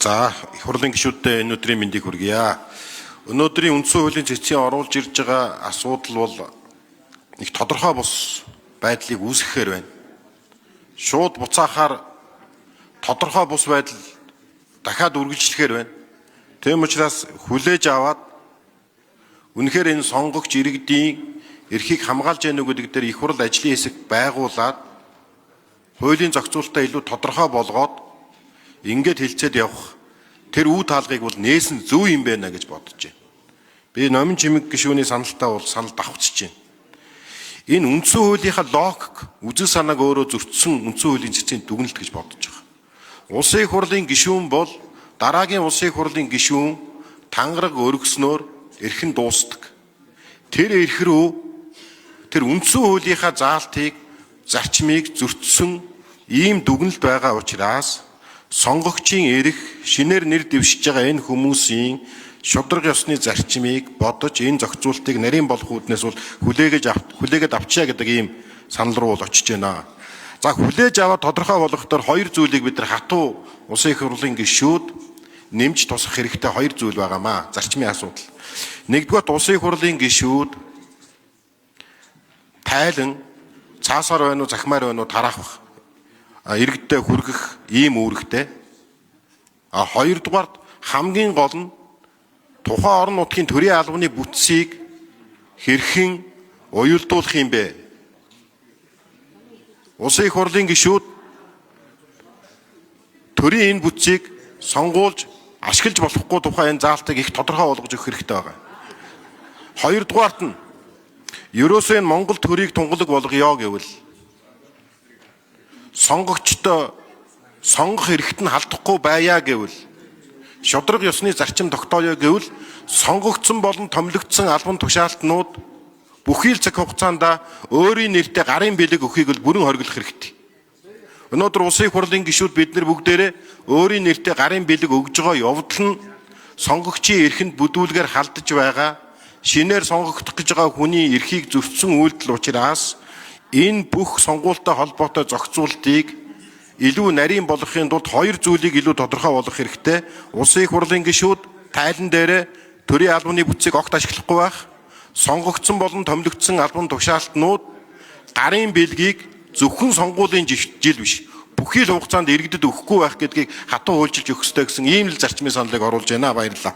За, их хурлын гишүүдтэй энэ өдрийн мэндийг хүргье. Өнөөдрийн үндсэн хуулийн цэцгийн оруулж ирж байгаа асуудал бол нэг тодорхой бус байдлыг үүсгэхээр байна. Шууд буцаахаар тодорхой бус байдал дахиад үргэлжлэхээр байна. Тийм учраас хүлээж аваад үнэхээр энэ сонгогч иргэдийн эрхийг хамгаалж яах нүг гэдэг дээр их хурл ажлын хэсэг байгуулад хуулийн зохицуулалтаа илүү тодорхой болгоод ингээд хэлцээд явах тэр үе таалгыг бол нээсэн зөв юм байна гэж бодож байна. Би номин чимэг гишүүний саналтаа бол санал давхцж байна. Энэ үндсэн хуулийнхаа логик үзэл санааг өөрөө зөрчсөн үндсэн хуулийн цэцгийн дүгнэлт гэж бодож байгаа. Улсын их хурлын гишүүн бол дараагийн улсын их хурлын гишүүн тангараг өргөснөөр эрхэн дуустдаг. Тэр эрх рүү тэр үндсэн хуулийнхаа заалтыг зарчмыг зөрчсөн ийм дүгнэлт байгаа учраас сонгогчийн эрх шинээр нэр дэвшиж байгаа энэ хүмүүсийн шудраг ёсны зарчмыг бодож энэ зохицуултыг нарийн болох үүднээс бол хүлээгээд авчаа гэдэг ийм санал руу бол очиж байна. За хүлээж аваад тодорхой болгохоор хоёр зүйлийг бид нар хатуу улсын их хурлын гишүүд нэмж тусах хэрэгтэй хоёр зүйл байгаамаа. Зарчмын асуудал. Нэгдүгээр улсын их хурлын гишүүд тайлан цаасаар байна уу захимаар байна уу тараах бах. Иргэдтэй хүргэх ийм үүрэгтэй. Хоёрдугаар хамгийн гол нь тухайн орон нутгийн төрийн албаны бүтцийг хэрхэн уялдуулах юм бэ? Улсын их хурлын гишүүд төрийн энэ бүтцийг сонгуулж ашиглаж болохгүй тухайн энэ заалтыг их тодорхой болгож өгөх хэрэгтэй байгаа. Хоёрдугаарт нь ерөөсөө энэ Монгол төрийг тунгалаг болгоё гэвэл сонгогчтой сонгох эрхт нь халдахгүй байя гэвэл шудраг ёсны зарчим тогтооё гэвэл сонгогдсон болон томилогдсон албан тушаалтнууд бүхий л цаг хугацаанд өөрийн нэртэй гарын бэлэг өгөхийг л бүрэн хориглох хэрэгтэй. Өнөөдөр улсын их хурлын гишүүд бид нар бүгдээрээ өөрийн нэртэй гарын бэлэг өгж байгаа явдал нь сонгогчийн эрхэнд бүдүүлгээр халдаж байгаа шинээр сонгогдох гэж байгаа хүний эрхийг зөрчсөн үйлдэл учраас энэ бүх сонгуультай холбоотой зохицуултыг илүү нарийн болгохын тулд хоёр зүйлийг илүү тодорхой болгох хэрэгтэй. Улсын их хурлын гишүүд тайлан дээр төрийн албаны бүтцийг огт ашиглахгүй байх, сонгогдсон болон томилогдсон албан тушаалтнууд гарын бэлгийг зөвхөн сонгуулийн жил биш, бүхий л хугацаанд иргэдэд өгөхгүй байх гэдгийг хатуу хуульчилж өгөх ёстой гэсэн ийм л зарчмын саналыг оруулж байна. Баярлалаа.